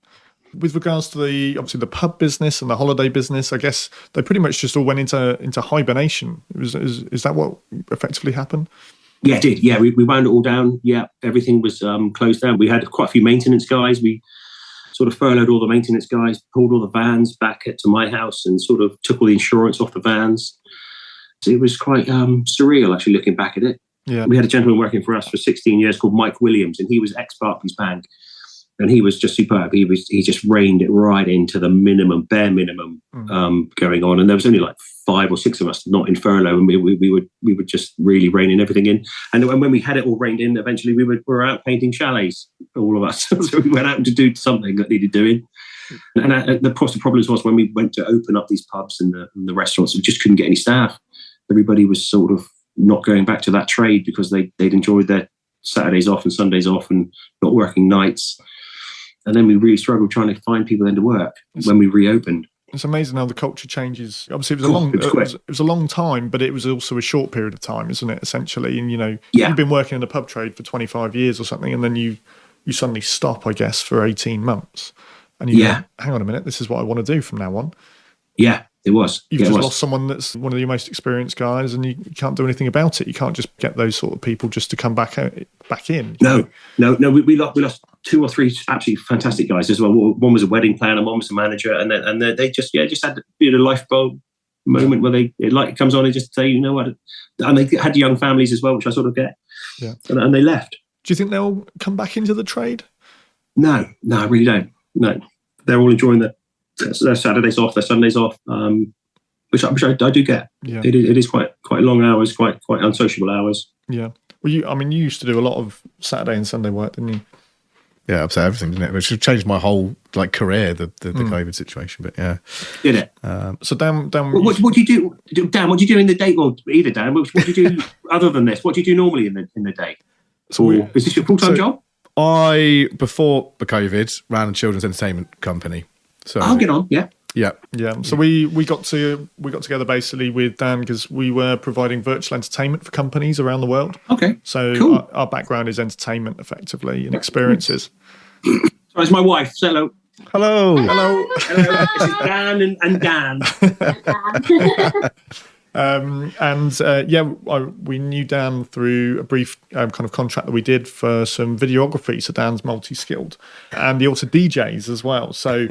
With regards to obviously the pub business and the holiday business, I guess they pretty much just all went into hibernation. Is that what effectively happened? Yeah, it did. Yeah, we wound it all down. Yeah, everything was closed down. We had quite a few maintenance guys. We sort of furloughed all the maintenance guys, pulled all the vans back to my house, and sort of took all the insurance off the vans. So it was quite surreal, actually, looking back at it. Yeah. We had a gentleman working for us for 16 years called Mike Williams, and he was ex-Barclays Bank. And he was just superb. He just reined it right into the bare minimum going on. And there was only like 5 or 6 of us not in furlough, and we were just really reining everything in. And when we had it all reined in, eventually we were out painting chalets, all of us. So we went out to do something that needed doing. And the problem was when we went to open up these pubs and the restaurants, we just couldn't get any staff. Everybody was sort of not going back to that trade because they'd enjoyed their Saturdays off and Sundays off and not working nights. And then we really struggled trying to find people then to work when we reopened. It's amazing how the culture changes. Obviously, it was a long time, but it was also a short period of time, isn't it? Essentially, and you've been working in the pub trade for 25 years or something, and then you suddenly stop, I guess, for 18 months, and you go, hang on a minute, this is what I want to do from now on. Yeah, it was. You've just lost someone that's one of your most experienced guys, and you can't do anything about it. You can't just get those sort of people just to come back in. No. We lost 2 or 3 absolutely fantastic guys as well. One was a wedding planner, one was a manager, and they just had a bit of a life bulb moment where it comes on and just say, you know what, and they had young families as well, which I sort of get. Yeah, and they left. Do you think they'll come back into the trade? No, I really don't. No, they're all enjoying their Saturdays off, their Sundays off, which I do get. Yeah, it is quite long hours, quite unsociable hours. Yeah. Well, you used to do a lot of Saturday and Sunday work, didn't you? Yeah, upset everything, didn't it? Which changed my whole career, the COVID situation. But yeah, did it? So Dan, what do you do? Dan, what do you do in the day? Well, either Dan, what do you do other than this? What do you do normally in the day? So is this your full-time job? I, before the COVID, ran a children's entertainment company. So I'll get on. Yeah. So we got together basically with Dan because we were providing virtual entertainment for companies around the world. Okay. So cool. our background is entertainment, effectively, and experiences. So it's my wife. Say hello. Hello. This is Dan and Dan. We knew Dan through a brief kind of contract that we did for some videography. So Dan's multi-skilled, and he also DJs as well. So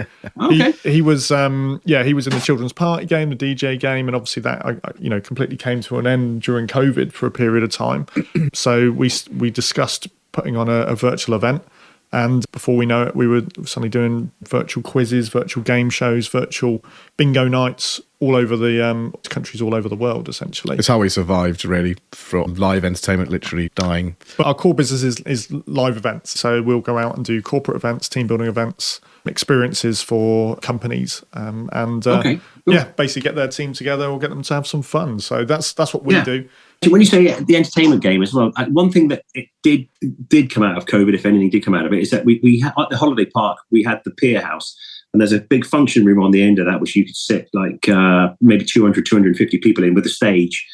he was in the children's party game, the DJ game, and obviously that completely came to an end during COVID for a period of time. So we discussed putting on a virtual event. And before we know it, we were suddenly doing virtual quizzes, virtual game shows, virtual bingo nights all over the countries all over the world, essentially. It's how we survived, really, from live entertainment literally dying. But our core business is live events. So we'll go out and do corporate events, team building events, experiences for companies. Basically get their team together or get them to have some fun. So that's what we do. When you say the entertainment game as well, one thing that it did come out of COVID, if anything did come out of it, is that we had, at the holiday park, we had the pier house, and there's a big function room on the end of that, which you could sit maybe 200, 250 people in with a stage.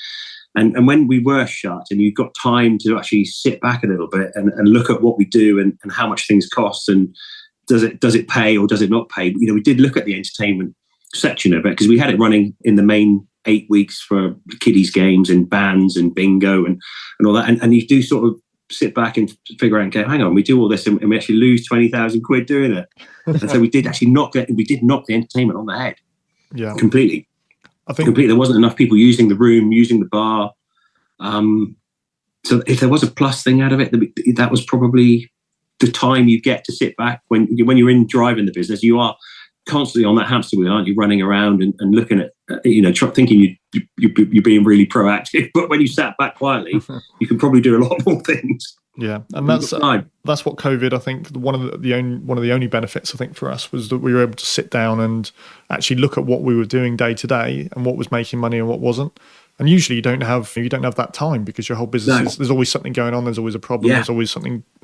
And when we were shut and you got time to actually sit back a little bit and look at what we do and how much things cost and does it pay or does it not pay? We did look at the entertainment section of it because we had it running in the main 8 weeks for kiddies games and bands and bingo and all that. And you do sort of sit back and figure out and go, hang on, we do all this and we actually lose 20,000 quid doing it. And so we did actually knock the entertainment on the head. Yeah. Completely. I think completely. There wasn't enough people using the room, using the bar. So if there was a plus thing out of it, that was probably the time you get to sit back when you're in driving the business. You are constantly on that hamster wheel, aren't you? Running around and looking at, thinking you're being really proactive. But when you sat back quietly, you can probably do a lot more things. Yeah, and that's what COVID. I think one of the only benefits I think for us was that we were able to sit down and actually look at what we were doing day to day and what was making money and what wasn't. And usually you don't have that time because your whole business is, there's always something going on. There's always a problem. There's always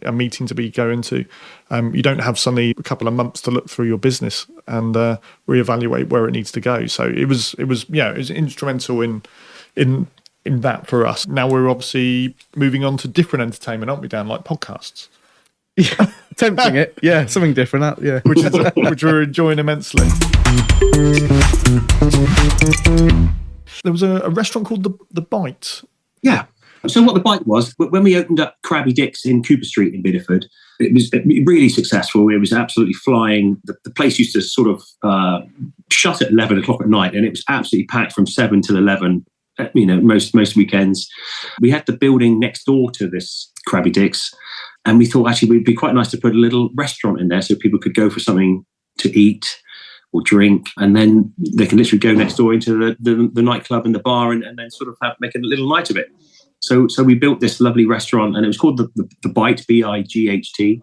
a meeting to be going to. You don't have suddenly a couple of months to look through your business and reevaluate where it needs to go. So it was instrumental in that for us. Now we're obviously moving on to different entertainment, aren't we, Dan? Like podcasts. Yeah, tempting it. Yeah, something different. Yeah, which we're enjoying immensely. There was a restaurant called the Bite. Yeah. So what the Bite was, when we opened up Krabby Dick's in Cooper Street in Bideford, it was really successful. It was absolutely flying. The place used to sort of shut at 11 o'clock at night, and it was absolutely packed from 7 till 11. Most weekends. We had the building next door to this Krabby Dick's, and we thought actually it would be quite nice to put a little restaurant in there so people could go for something to eat or drink, and then they can literally go next door into the nightclub and the bar and then sort of make a little night of it. So we built this lovely restaurant, and it was called the Bite, BIGHT,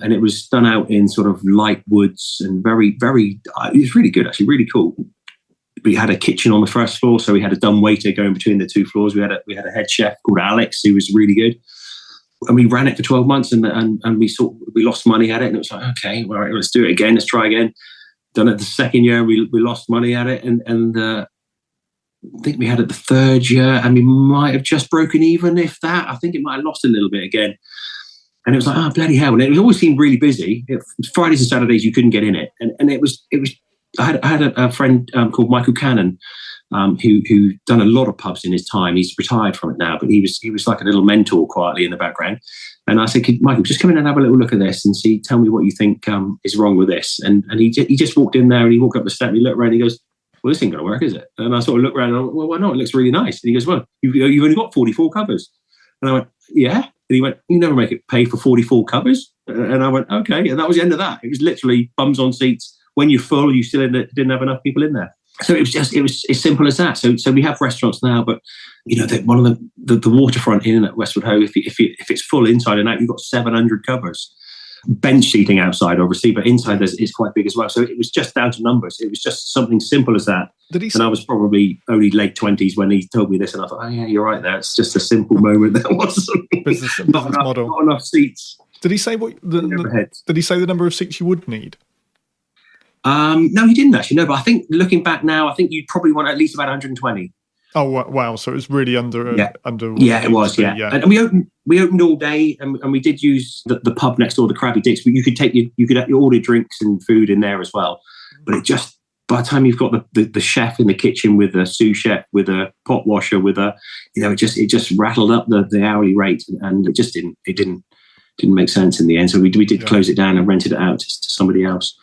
and it was done out in sort of light woods and very, very, it was really good, actually, really cool. We had a kitchen on the first floor, so we had a dumb waiter going between the two floors. We had a head chef called Alex, who was really good. And we ran it for 12 months and we lost money at it. And it was like, okay, well, let's do it again. Let's try again. Done it the second year, we lost money at it. And I think we had it the third year, and we might have just broken even, if that. I think it might have lost a little bit again. And it was like, oh, bloody hell. And it always seemed really busy. Fridays and Saturdays, you couldn't get in it. And it was. I had a friend called Michael Cannon, who done a lot of pubs in his time. He's retired from it now, but he was like a little mentor quietly in the background. And I said, Michael, just come in and have a little look at this and tell me what you think is wrong with this. And he just walked in there, and he walked up the step and he looked around and he goes, well, this ain't going to work, is it? And I sort of looked around and I went, well, why not? It looks really nice. And he goes, well, you've only got 44 covers. And I went, yeah. And he went, you never make it pay for 44 covers. And I went, okay. And that was the end of that. It was literally bums on seats. When you're full, you still didn't have enough people in there. So it was as simple as that. So we have restaurants now, but one of the waterfront inn at Westward Ho, if it's full inside and out, you've got 700 covers. Bench seating outside, obviously, but inside it's quite big as well. So it was just down to numbers. It was just something simple as that. And I was probably only late 20s when he told me this, and I thought, oh yeah, you're right there. It's just a simple moment. There was business model. Not enough seats. Did he say did he say the number of seats you would need? No, he didn't actually. No, but I think looking back now, I think you'd probably want at least about 120. Oh wow! So it was really under. Yeah, it was. Yeah, and we opened all day, and we did use the pub next door, the Krabby Dick's. But you could order drinks and food in there as well. But it just, by the time you've got the chef in the kitchen with a sous chef, with a pot washer, with it just rattled up the hourly rate, and it just didn't make sense in the end. So we did close it down and rented it out to somebody else.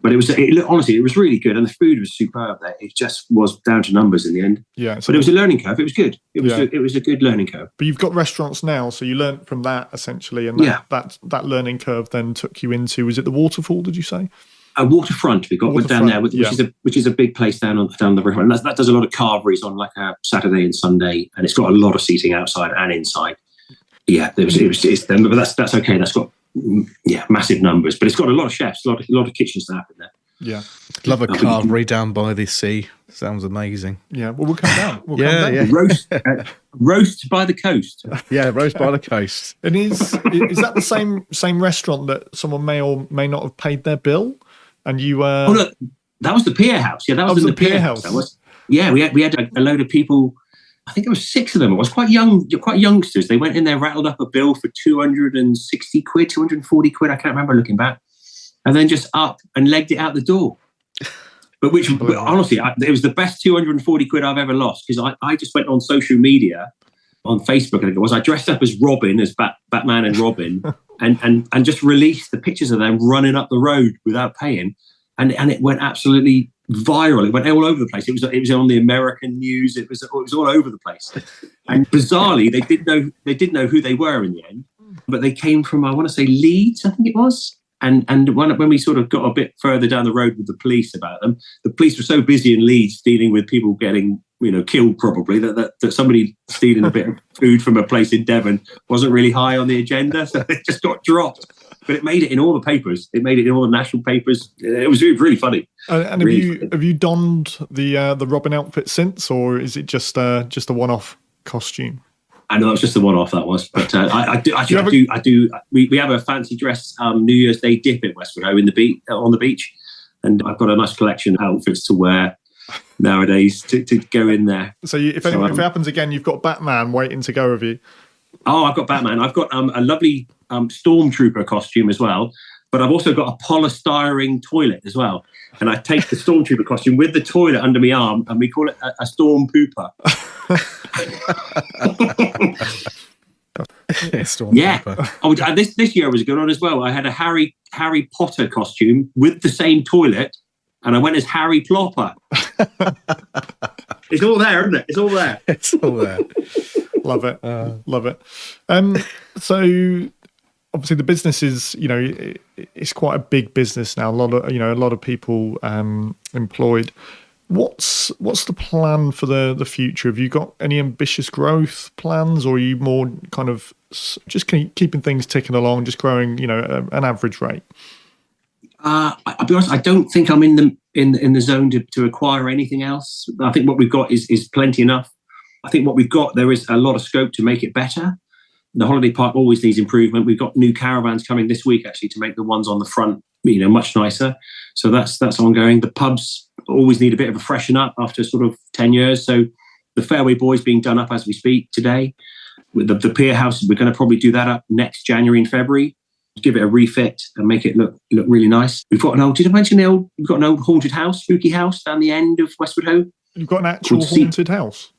But honestly, it was really good, and the food was superb there. It just was down to numbers in the end. Yeah, but it was a learning curve. It was good. It was a good learning curve. But you've got restaurants now, so you learned from that essentially, and that learning curve then took you into, was it the Waterfall? Did you say? A Waterfront. We got down there, which is a big place down the river, and that does a lot of carveries on like a Saturday and Sunday, and it's got a lot of seating outside and inside. Yeah, but that's okay. That's got massive numbers, but it's got a lot of chefs, a lot of kitchen staff in there. Yeah, love a carvery down by the sea. Sounds amazing. Yeah, well, we'll come down. Yeah. Roast by the coast. Yeah, roast by the coast. And is that the same restaurant that someone may or may not have paid their bill? And you Oh look, that was the Pier House. Yeah, that was in the Pier House. That was. Yeah, we had a load of people. I think there was 6 of them. It was quite youngsters. They went in there, rattled up a bill for 260 quid, 240 quid. I can't remember looking back. And then just up and legged it out the door. But honestly, it was the best 240 quid I've ever lost, because I just went on social media, on Facebook, I dressed up as Robin, as Batman and Robin, and just released the pictures of them running up the road without paying. And it went absolutely viral. It went all over the place. It was on the American news. It was all over the place. And bizarrely, they didn't know who they were in the end, but they came from, I want to say, Leeds, I think it was. And when we sort of got a bit further down the road with the police about them, the police were so busy in Leeds dealing with people getting killed probably that somebody stealing a bit of food from a place in Devon wasn't really high on the agenda, so it just got dropped. but it made it in all the papers. It made it in all the national papers. It was really funny. And really have you donned the Robin outfit since, or is it just a one-off costume? I know it was just a one-off, that was. But I do. We have a fancy dress New Year's Day dip at Westward on the beach, and I've got a nice collection of outfits to wear nowadays to go in there. So if it happens again, you've got Batman waiting to go with you. Oh, I've got Batman. I've got a lovely stormtrooper costume as well, but I've also got a polystyrene toilet as well. And I take the stormtrooper costume with the toilet under my arm, and we call it a storm pooper. Yeah. Oh, this year was a good one as well. I had a Harry Potter costume with the same toilet, and I went as Harry Plopper. It's all there, isn't it? It's all there. It's all there. Love it. Love it. So obviously the business is, it's quite a big business now. A lot of people employed. What's the plan for the future? Have you got any ambitious growth plans, or are you more kind of just keeping things ticking along, just growing, an average rate? I'll be honest, I don't think I'm in the zone to acquire anything else. I think what we've got is plenty enough. I think what we've got, there is a lot of scope to make it better. The holiday park always needs improvement. We've got new caravans coming this week, actually, to make the ones on the front, much nicer. So that's ongoing. The pubs always need a bit of a freshen up after sort of 10 years. So the Fairway Boys being done up as we speak today. With the Pier House, we're going to probably do that up next January and February. Give it a refit and make it look really nice. We've got did I mention we've got an old haunted house, spooky house down the end of Westward Ho. You've got an actual haunted house?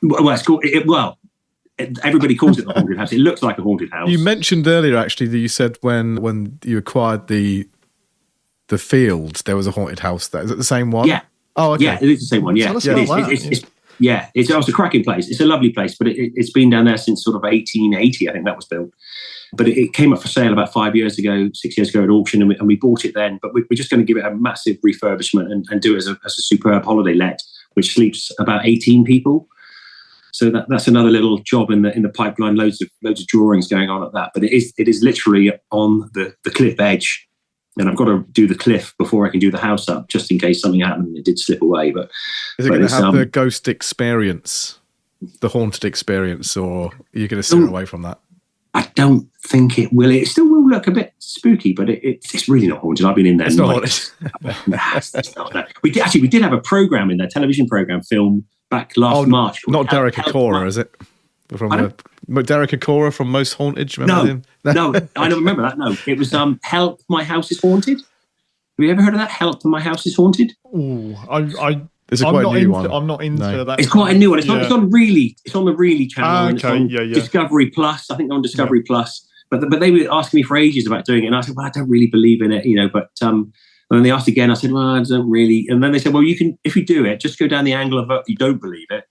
Well, it's called everybody calls it the haunted house. It looks like a haunted house. You mentioned earlier, actually, that you said when you acquired the field, there was a haunted house there. Is it the same one? Yeah. Oh, okay. Yeah, it is the same one. Yeah, it's a cracking place. It's a lovely place, but it's been down there since sort of 1880. I think that was built. But it came up for sale about 6 years ago at auction, and we bought it then. But we're just going to give it a massive refurbishment and do it as a superb holiday let, which sleeps about 18 people. So that's another little job in the pipeline. Loads of drawings going on at that. But it is literally on the cliff edge, and I've got to do the cliff before I can do the house up, just in case something happened and it did slip away. But is it going to have the ghost experience, the haunted experience, or are you going to steer away from that? I don't think it will. It still will look a bit spooky, but it's really not haunted. I've been in there. It's not haunted. It's not that. We did have a program in there, television program film back last March. Not Derek Acora, is it? Derek Acora from Most Haunted. Remember him? No, I don't remember that. No, it was Help, My House is Haunted. Have you ever heard of that? Help, My House is Haunted. Ooh, It's quite a new one. I'm not into that. It's quite a new one. It's on the Really channel. Okay, and it's on Discovery Plus. I think on Discovery Plus. But they were asking me for ages about doing it, and I said, well, I don't really believe in it, But and then they asked again. I said, well, I don't really. And then they said, well, you can, if you do it, just go down the angle of you don't believe it,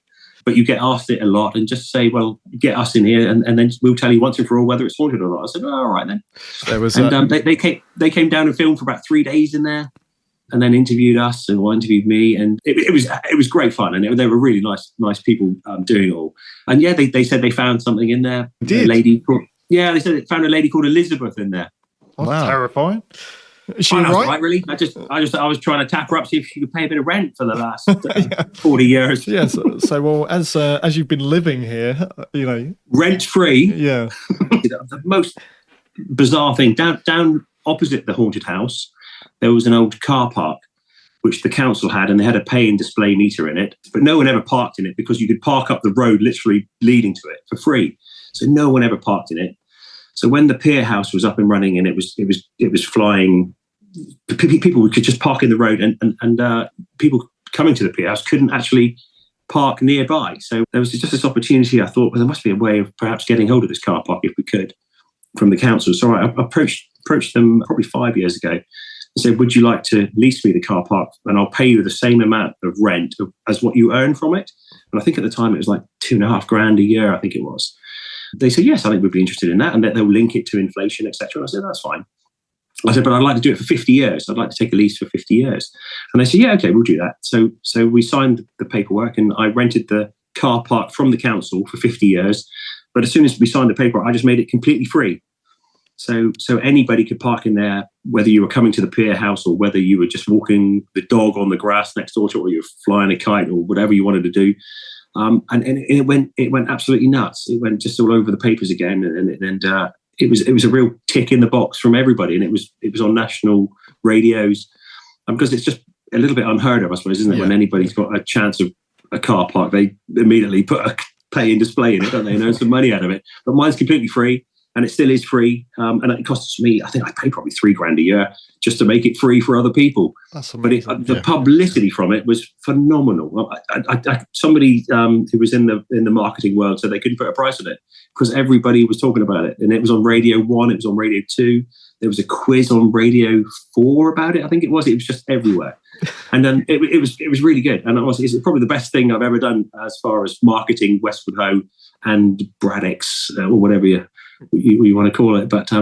but you get asked it a lot, and just say, well, get us in here, and then we'll tell you once and for all whether it's haunted or not. I said, all right then. There was, and they came down and filmed for about 3 days in there. And then interviewed us and interviewed me, and it was great fun, and they were really nice people doing it all. And they said they found something in there. Did? A lady they said they found a lady called Elizabeth in there. Wow, terrifying. Is she right? Really? I was trying to tap her up, see if she could pay a bit of rent for the last 40 years. Yes. So well, as you've been living here, rent free. Yeah. The most bizarre thing down opposite the haunted house, there was an old car park which the council had, and they had a pay and display meter in it, but no one ever parked in it because you could park up the road literally leading to it for free. So no one ever parked in it. So when the Pier House was up and running and it was flying, people could just park in the road, and people coming to the Pier House couldn't actually park nearby. So there was just this opportunity. I thought, well, there must be a way of perhaps getting hold of this car park if we could from the council. So I approached them probably 5 years ago. I said, would you like to lease me the car park, and I'll pay you the same amount of rent as what you earn from it? And I think at the time it was like $2,500 a year, I think it was. They said, yes, I think we'd be interested in that, and that they'll link it to inflation, etc. And I said, that's fine. I said, but I'd like to do it for 50 years. I'd like to take a lease for 50 years. And they said, yeah, okay, we'll do that. So we signed the paperwork, and I rented the car park from the council for 50 years. But as soon as we signed the paperwork, I just made it completely free. So anybody could park in there, whether you were coming to the pier house or whether you were just walking the dog on the grass next door to it, or you were flying a kite or whatever you wanted to do. And it went absolutely nuts. It went just all over the papers again, and it was a real tick in the box from everybody, and it was on national radios, because it's just a little bit unheard of, I suppose, isn't it? Yeah. When anybody's got a chance of a car park, they immediately put a pay-in display in it, don't they, and earn some money out of it. But mine's completely free. And it still is free, and it costs me, I think I pay probably $3,000 a year just to make it free for other people. That's amazing. But the publicity from it was phenomenal. Somebody who was in the marketing world said they couldn't put a price on it because everybody was talking about it. And it was on Radio 1, it was on Radio 2. There was a quiz on Radio 4 about it, I think it was. It was just everywhere. And then it was really good. And it's probably the best thing I've ever done as far as marketing Westward Ho and Braddicks, or whatever you want to call it, but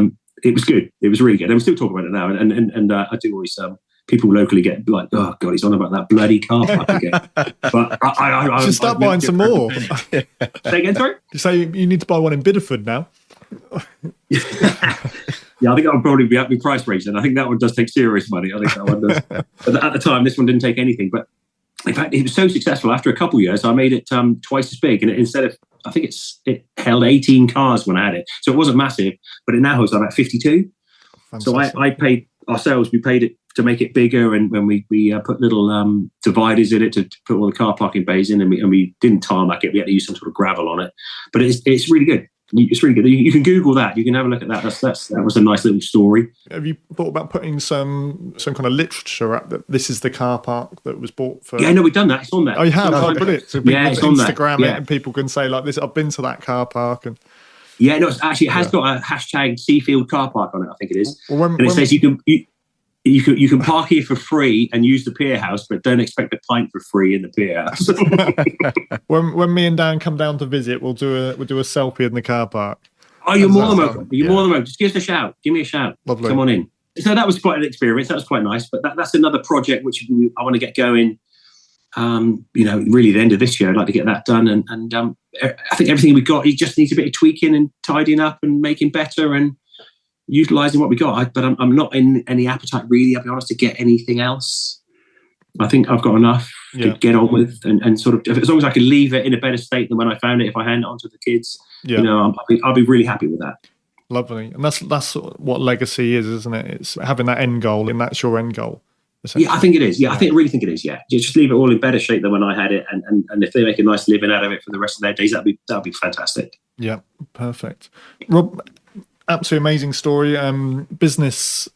it was good. It was really good. And we still talk about it now. And I do always people locally get like, oh god, he's on about that bloody car park again. But I should start buying some more. Say again, sorry. You say you need to buy one in Bideford now. Yeah, I think that would probably be up my price range. And I think that one does take serious money. I think that one does. But at the time, this one didn't take anything. But in fact, it was so successful. After a couple of years, I made it twice as big, and instead of, I think it held 18 cars when I had it. So it wasn't massive, but it now holds about 52. Fantastic. So I paid ourselves, we paid it to make it bigger. And when we put little dividers in it to put all the car parking bays in, and we didn't tarmac it. We had to use some sort of gravel on it. But it's really good. It's really good. You can Google that. You can have a look at that. That was a nice little story. Have you thought about putting some kind of literature up that this is the car park that was bought for? Yeah, no, we've done that. It's on there. Oh, you have? Oh, brilliant. So yeah, it's on Instagram there. it, and people can say like this. I've been to that car park, and yeah, no, it has got a hashtag Seafield car park on it. I think it is, and it says you can park here for free and use the pier house, but don't expect a pint for free in the pier house. when me and Dan come down to visit, we'll do a selfie in the car park. Oh, you're more than welcome. You're more than welcome. Just give us a shout. Give me a shout. Lovely. Come on in. So that was quite an experience. That was quite nice. But that's another project which I want to get going. Really the end of this year, I'd like to get that done. And I think everything we've got, it just needs a bit of tweaking and tidying up and making better and utilising what we got. But I'm not in any appetite, really, I'll be honest, to get anything else. I think I've got enough to get on with, and sort of, as long as I can leave it in a better state than when I found it, if I hand it on to the kids, I'll be really happy with that. Lovely. And that's what legacy is, isn't it? It's having that end goal, and that's your end goal. Yeah, I think it is. Yeah, I really think it is. Yeah, just leave it all in better shape than when I had it, and if they make a nice living out of it for the rest of their days, that'd be fantastic. Yeah, perfect. Rob, absolutely amazing story. Business,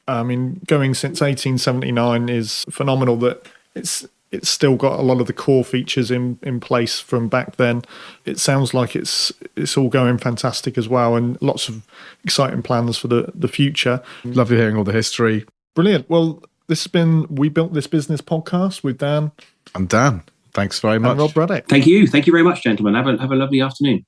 going since 1879 is phenomenal. That it's still got a lot of the core features in place from back then. It sounds like it's all going fantastic as well, and lots of exciting plans for the future. Lovely hearing all the history. Brilliant. Well, this has been We Built This Business podcast with Dan. I'm Dan. Thanks very much. And Rob Braddick. Thank you. Thank you very much, gentlemen. Have a lovely afternoon.